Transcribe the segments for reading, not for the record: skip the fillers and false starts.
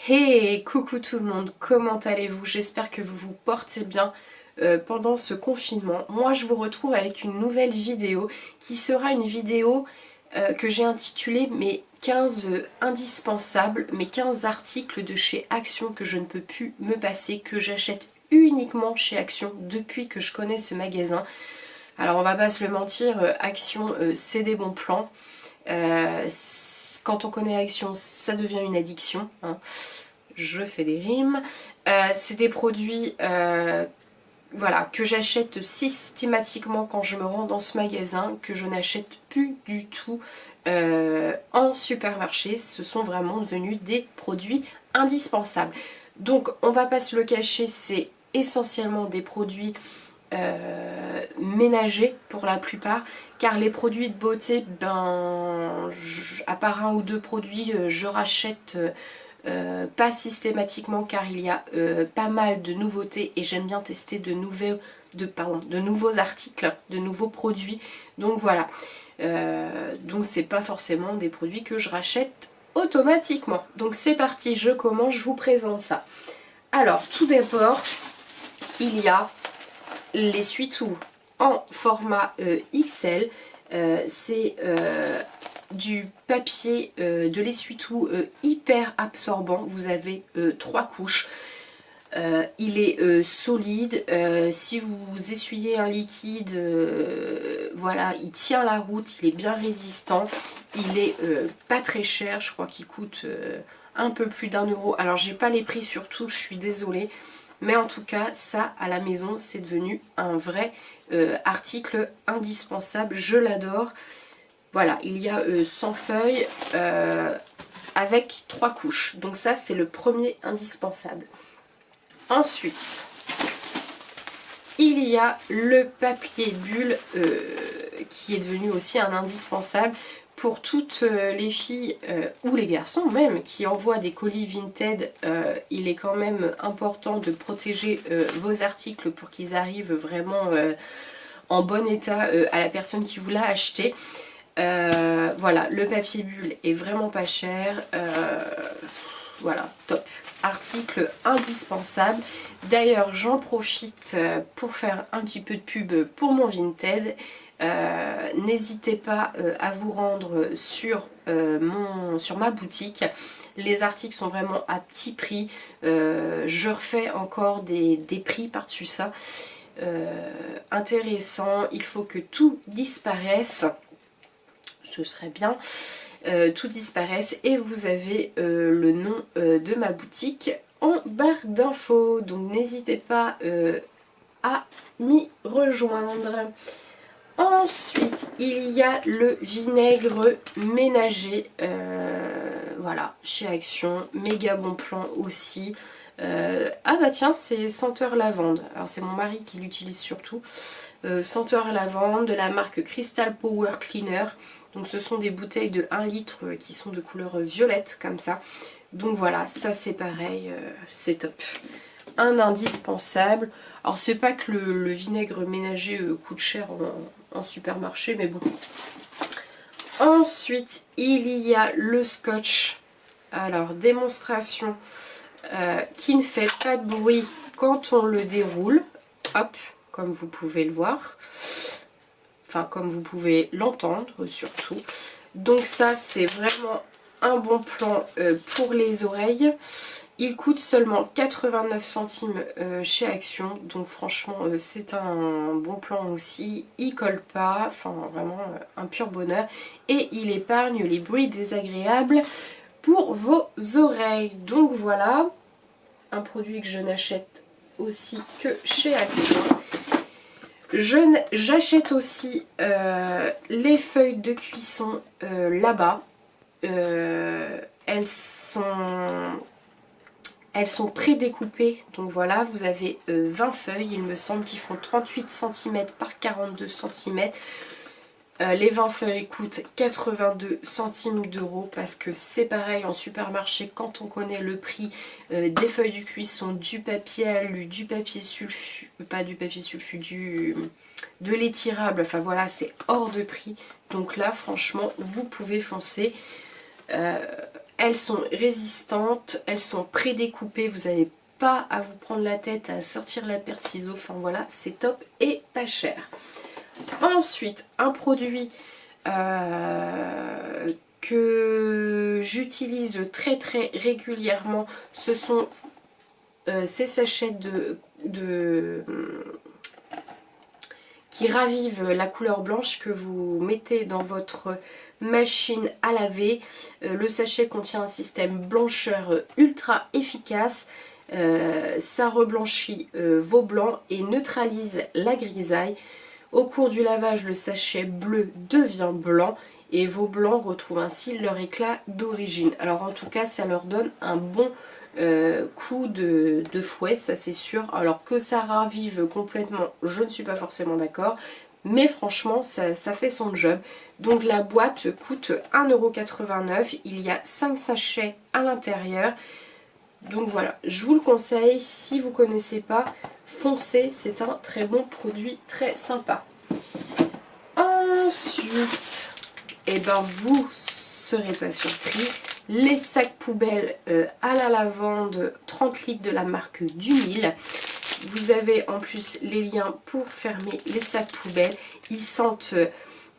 Hey, coucou tout le monde, comment allez-vous? J'espère que vous vous portez bien pendant ce confinement. Moi je vous retrouve avec une nouvelle vidéo qui sera une vidéo que j'ai intitulée mes 15 indispensables, mes 15 articles de chez Action que je ne peux plus me passer, que j'achète uniquement chez Action depuis que je connais ce magasin. Alors on va pas se le mentir, Action c'est des bons plans. Quand on connaît Action, ça devient une addiction, hein. Je fais des rimes. C'est des produits voilà, que j'achète systématiquement quand je me rends dans ce magasin, que je n'achète plus du tout en supermarché. Ce sont vraiment devenus des produits indispensables. Donc on va pas se le cacher, c'est essentiellement des produits ménagers pour la plupart, car les produits de beauté, à part un ou deux produits, je rachète pas systématiquement, car il y a pas mal de nouveautés et j'aime bien tester de nouveaux articles, de nouveaux produits. Donc voilà, donc c'est pas forcément des produits que je rachète automatiquement. Donc c'est parti, je commence, je vous présente ça. Alors tout d'abord, il y a l'essuie-tout en format XL. C'est du papier de l'essuie-tout hyper absorbant. Vous avez 3 couches. Il est solide. Si vous essuyez un liquide, voilà, il tient la route. Il est bien résistant. Il est pas très cher. Je crois qu'il coûte un peu plus d'1 euro. Alors j'ai pas les prix sur tout, je suis désolée. Mais en tout cas, ça à la maison, c'est devenu un vrai article indispensable. Je l'adore. Voilà, il y a 100 feuilles avec 3 couches. Donc ça, c'est le premier indispensable. Ensuite, il y a le papier bulle qui est devenu aussi un indispensable pour toutes les filles ou les garçons même qui envoient des colis Vinted. Il est quand même important de protéger vos articles pour qu'ils arrivent vraiment en bon état à la personne qui vous l'a acheté. Voilà, le papier bulle est vraiment pas cher. Voilà, top. Article indispensable. D'ailleurs, j'en profite pour faire un petit peu de pub pour mon Vinted. N'hésitez pas à vous rendre sur ma boutique. Les articles sont vraiment à petit prix. Je refais encore des prix par-dessus ça. Intéressant. Il faut que tout disparaisse. Ce serait bien. Tout disparaisse et vous avez le nom de ma boutique en barre d'infos, donc n'hésitez pas à m'y rejoindre. Ensuite il y a le vinaigre ménager, voilà, chez Action, méga bon plan aussi. Ah bah tiens, c'est senteur lavande, alors c'est mon mari qui l'utilise surtout. Senteur lavande de la marque Crystal Power Cleaner. Donc ce sont des bouteilles de 1 litre qui sont de couleur violette comme ça. Donc voilà, ça c'est pareil, c'est top. Un indispensable. Alors c'est pas que le vinaigre ménager coûte cher en supermarché, mais bon. Ensuite il y a le scotch. Alors démonstration qui ne fait pas de bruit quand on le déroule. Hop, comme vous pouvez le voir. Enfin, comme vous pouvez l'entendre surtout. Donc ça, c'est vraiment un bon plan pour les oreilles. Il coûte seulement 89 centimes chez Action. Donc franchement, c'est un bon plan aussi. Il colle pas. Enfin, vraiment un pur bonheur. Et il épargne les bruits désagréables pour vos oreilles. Donc voilà, un produit que je n'achète aussi que chez Action. J'achète aussi les feuilles de cuisson là-bas. Elles sont prédécoupées. Donc voilà, vous avez 20 feuilles, il me semble, qui font 38 cm par 42 cm. Les 20 feuilles coûtent 82 centimes d'euros parce que c'est pareil en supermarché, quand on connaît le prix des feuilles de cuisson, du papier alu, du papier sulfu, pas du papier sulfu, de l'étirable, enfin voilà, c'est hors de prix. Donc là franchement vous pouvez foncer. Elles sont résistantes, elles sont prédécoupées, vous n'avez pas à vous prendre la tête à sortir la paire de ciseaux. Enfin voilà, c'est top et pas cher. Ensuite, un produit que j'utilise très très régulièrement, ce sont ces sachets qui ravivent la couleur blanche que vous mettez dans votre machine à laver. Le sachet contient un système blancheur ultra efficace. Ça reblanchit vos blancs et neutralise la grisaille. Au cours du lavage, le sachet bleu devient blanc et vos blancs retrouvent ainsi leur éclat d'origine. Alors en tout cas, ça leur donne un bon coup de fouet, ça c'est sûr. Alors que ça ravive complètement, je ne suis pas forcément d'accord. Mais franchement, ça fait son job. Donc la boîte coûte 1,89 €. Il y a 5 sachets à l'intérieur. Donc voilà, je vous le conseille. Si vous ne connaissez pas, foncez. C'est un très bon produit, très sympa. Ensuite, et ben vous serez pas surpris, les sacs poubelles à la lavande 30 litres de la marque Dunhill. Vous avez en plus les liens pour fermer les sacs poubelles. Ils sentent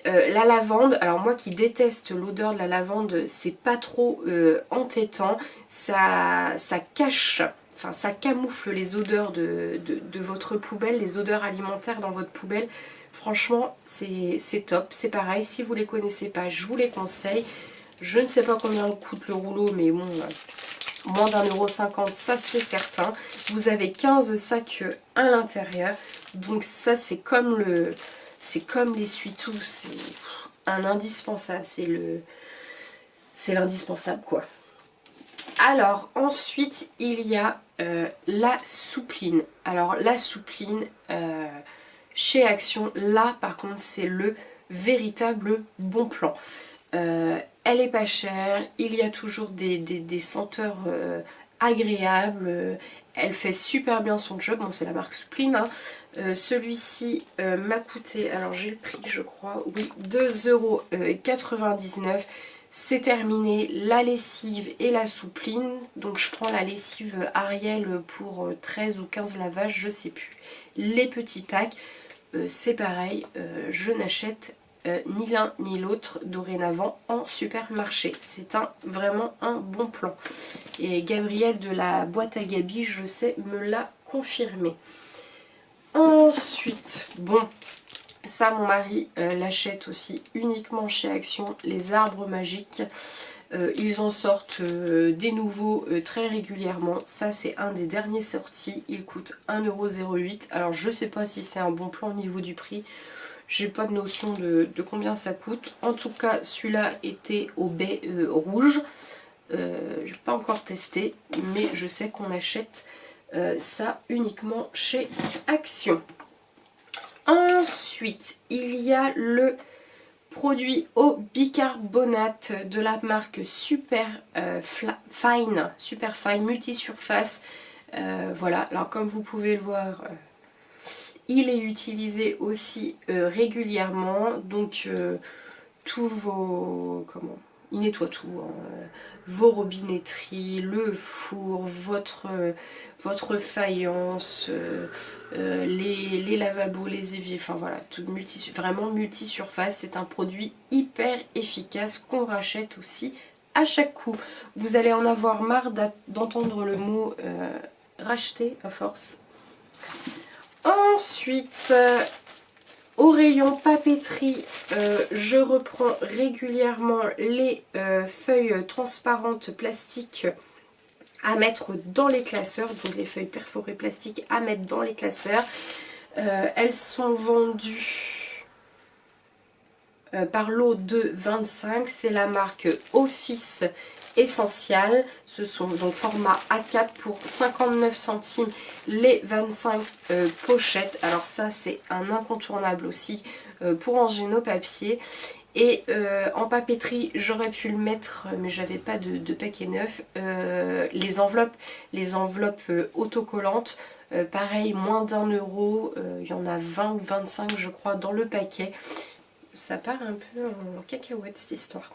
la lavande. Alors moi qui déteste l'odeur de la lavande, c'est pas trop entêtant. Ça cache, enfin ça camoufle les odeurs de votre poubelle, les odeurs alimentaires dans votre poubelle. Franchement c'est top. C'est pareil, si vous les connaissez pas, je vous les conseille. Je ne sais pas combien coûte le rouleau, mais bon, moins d'1,50 €, ça c'est certain. Vous avez 15 sacs à l'intérieur. Donc ça c'est comme l'essuie-tout, c'est un indispensable, c'est l'indispensable quoi. Alors ensuite il y a la soupline. Alors la soupline chez Action, là par contre c'est le véritable bon plan. Elle est pas chère, il y a toujours des senteurs agréables, elle fait super bien son job. Bon, c'est la marque Soupline, hein. Celui-ci m'a coûté, alors j'ai le prix je crois, oui, 2,99 €. C'est terminé, la lessive et la soupline. Donc je prends la lessive Ariel pour 13 ou 15 lavages, je sais plus. Les petits packs, c'est pareil, je n'achète ni l'un ni l'autre dorénavant en supermarché. C'est vraiment un bon plan. Et Gabriel de la boîte à Gabi, je sais, me l'a confirmé. Ensuite, bon, ça mon mari l'achète aussi uniquement chez Action, les arbres magiques. Ils en sortent des nouveaux très régulièrement. Ça c'est un des derniers sortis. Il coûte 1,08 €. Alors je sais pas si c'est un bon plan au niveau du prix. J'ai pas de notion de combien ça coûte. En tout cas, celui-là était au baie rouge. J'ai pas encore testé, mais je sais qu'on achète ça uniquement chez Action. Ensuite, il y a le produit au bicarbonate de la marque Super Fine Multisurface. Voilà, alors comme vous pouvez le voir, il est utilisé aussi régulièrement, donc tous vos... il nettoie tout, hein, vos robinetteries, le four, votre faïence, les lavabos, les éviers, enfin voilà, tout vraiment multi-surface. C'est un produit hyper efficace qu'on rachète aussi à chaque coup. Vous allez en avoir marre d'entendre le mot racheter à force. Ensuite, au rayon papeterie, je reprends régulièrement les feuilles transparentes plastiques à mettre dans les classeurs. Donc les feuilles perforées plastiques à mettre dans les classeurs. Elles sont vendues par lot de 25. C'est la marque Office Essential. Ce sont donc format A4 pour 59 centimes les 25 pochettes. Alors ça c'est un incontournable aussi pour ranger nos papiers. Et en papeterie j'aurais pu le mettre mais j'avais pas de paquet neuf. Les enveloppes autocollantes, pareil, moins d'1 €, il y en a 20 ou 25 je crois dans le paquet. ça part un peu en cacahuète cette histoire.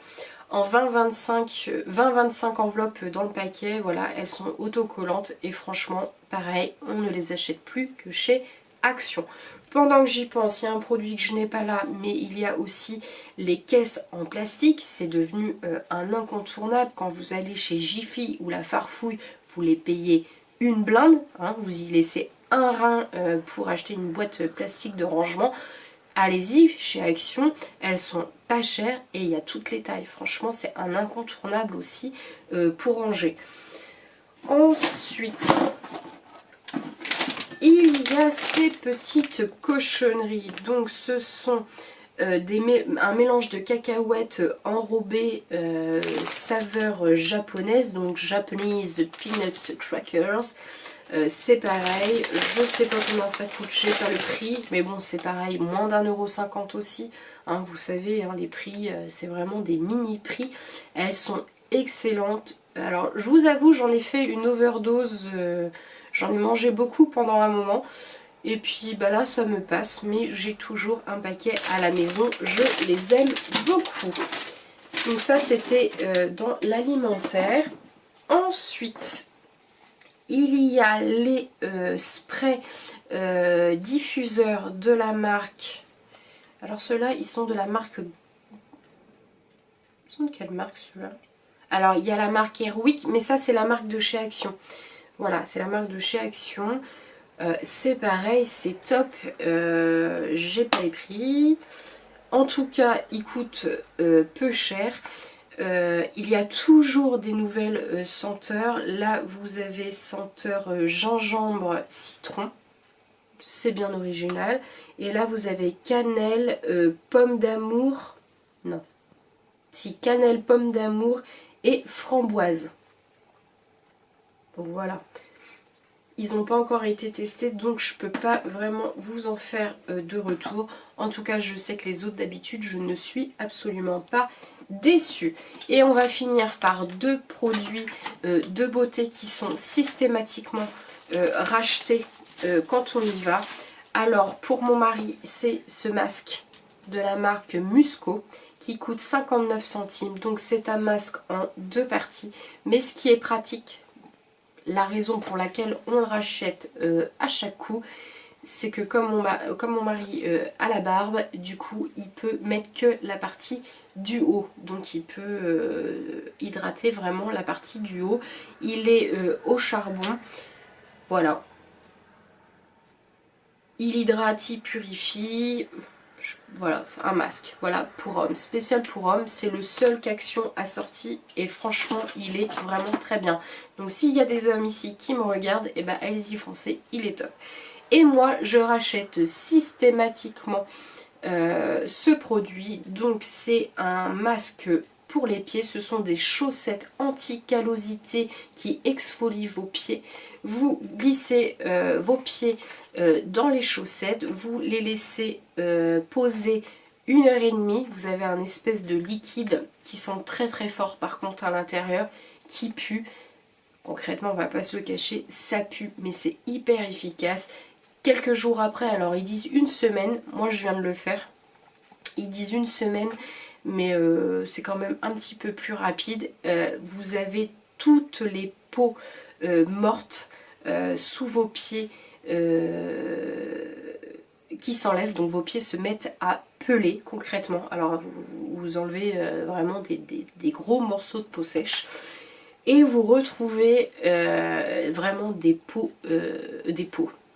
En 20-25 enveloppes dans le paquet, voilà, elles sont autocollantes et franchement, pareil, on ne les achète plus que chez Action. Pendant que j'y pense, il y a un produit que je n'ai pas là, mais il y a aussi les caisses en plastique. C'est devenu un incontournable. Quand vous allez chez Jiffy ou la Farfouille, vous les payez une blinde, hein, vous y laissez un rein pour acheter une boîte plastique de rangement. Allez-y chez Action, elles sont pas chères et il y a toutes les tailles. Franchement, c'est un incontournable aussi pour ranger. Ensuite, il y a ces petites cochonneries. Donc ce sont un mélange de cacahuètes enrobées saveur japonaise, donc Japanese Peanuts Crackers. C'est pareil, je sais pas combien ça coûte, j'ai pas le prix, mais bon c'est pareil, moins d'1,50 € aussi, hein, vous savez, hein, les prix, c'est vraiment des mini prix, elles sont excellentes. Alors je vous avoue, j'en ai fait une overdose, j'en ai mangé beaucoup pendant un moment, et puis bah là ça me passe, mais j'ai toujours un paquet à la maison, je les aime beaucoup. Donc ça c'était dans l'alimentaire. Ensuite, il y a les sprays diffuseurs de la marque. Alors ceux-là, ils sont de la marque... Ils sont de quelle marque ceux-là? Alors il y a la marque Airwick, mais ça c'est la marque de chez Action. Voilà, c'est la marque de chez Action. C'est pareil, c'est top. J'ai pas les prix. En tout cas, ils coûtent peu cher. Il y a toujours des nouvelles senteurs. Là, vous avez senteur gingembre citron. C'est bien original. Et là, vous avez cannelle, pomme d'amour. Non. Si, cannelle, pomme d'amour et framboise. Donc voilà. Ils n'ont pas encore été testés, donc je ne peux pas vraiment vous en faire de retour. En tout cas, je sais que les autres d'habitude, je ne suis absolument pas déçue. Et on va finir par deux produits de beauté qui sont systématiquement rachetés quand on y va. Alors, pour mon mari, c'est ce masque de la marque Musco qui coûte 59 centimes. Donc, c'est un masque en deux parties. Mais ce qui est pratique, la raison pour laquelle on le rachète à chaque coup, c'est que comme mon mari a la barbe, du coup il peut mettre que la partie du haut, donc il peut hydrater vraiment la partie du haut. Il est au charbon, voilà, il hydrate, il purifie. Voilà, c'est un masque, voilà, pour homme, spécial pour homme, c'est le seul qu'Action a sorti et franchement il est vraiment très bien. Donc s'il y a des hommes ici qui me regardent, et ben allez-y foncez, il est top. Et moi je rachète systématiquement ce produit, donc c'est un masque pour les pieds, ce sont des chaussettes anti-callosité qui exfolient vos pieds. Vous glissez vos pieds dans les chaussettes, vous les laissez poser 1h30, vous avez un espèce de liquide qui sent très très fort par contre à l'intérieur, qui pue. Concrètement on va pas se le cacher, ça pue, mais c'est hyper efficace. Quelques jours après, alors ils disent une semaine, moi je viens de le faire, ils disent une semaine, mais c'est quand même un petit peu plus rapide. Vous avez toutes les peaux mortes sous vos pieds qui s'enlèvent, donc vos pieds se mettent à peler concrètement. Alors vous enlevez vraiment des gros morceaux de peau sèche et vous retrouvez vraiment des peaux,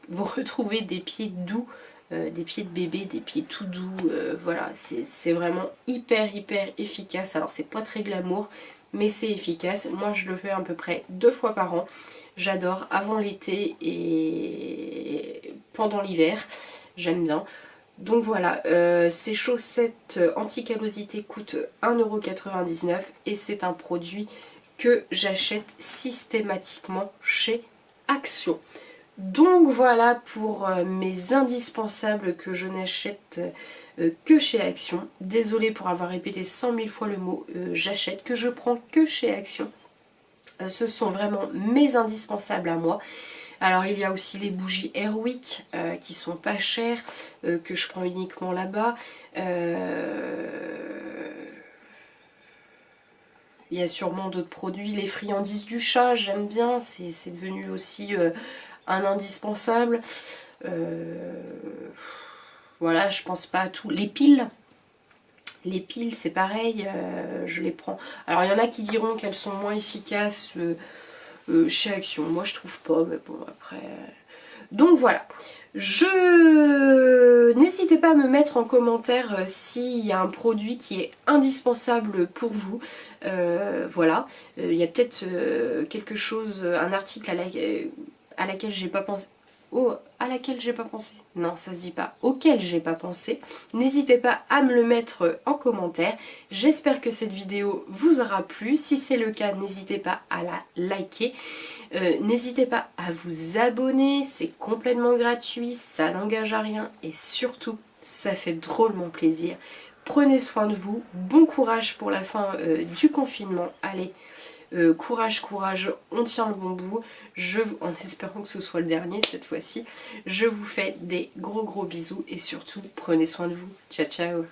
vous retrouvez des pieds doux, des pieds de bébé, des pieds tout doux, voilà, c'est vraiment hyper efficace. Alors c'est pas très glamour, mais c'est efficace. Moi je le fais à peu près 2 fois par an. J'adore, avant l'été et pendant l'hiver, j'aime bien. Donc voilà, ces chaussettes anti-callosité coûtent 1,99 € et c'est un produit que j'achète systématiquement chez Action. Donc voilà pour mes indispensables que je n'achète que chez Action. Désolée pour avoir répété 100 000 fois le mot j'achète, que je prends que chez Action. Ce sont vraiment mes indispensables à moi. Alors il y a aussi les bougies Airwick qui sont pas chères, que je prends uniquement là-bas. Il y a sûrement d'autres produits. Les friandises du chat, j'aime bien, c'est devenu aussi un indispensable. Voilà, je pense pas à tout. Les piles c'est pareil, je les prends. Alors il y en a qui diront qu'elles sont moins efficaces chez Action. Moi je trouve pas, mais bon après... Donc voilà, n'hésitez pas à me mettre en commentaire s'il y a un produit qui est indispensable pour vous. Voilà, il y a peut-être quelque chose, un article à laquelle j'ai pas pensé. Oh, à laquelle j'ai pas pensé. Non, ça se dit pas. Auquel j'ai pas pensé. N'hésitez pas à me le mettre en commentaire. J'espère que cette vidéo vous aura plu. Si c'est le cas, n'hésitez pas à la liker. N'hésitez pas à vous abonner, c'est complètement gratuit, ça n'engage à rien et surtout, ça fait drôlement plaisir. Prenez soin de vous, bon courage pour la fin du confinement. Allez, courage, courage, on tient le bon bout. En espérant que ce soit le dernier cette fois-ci, je vous fais des gros bisous et surtout, prenez soin de vous. Ciao, ciao.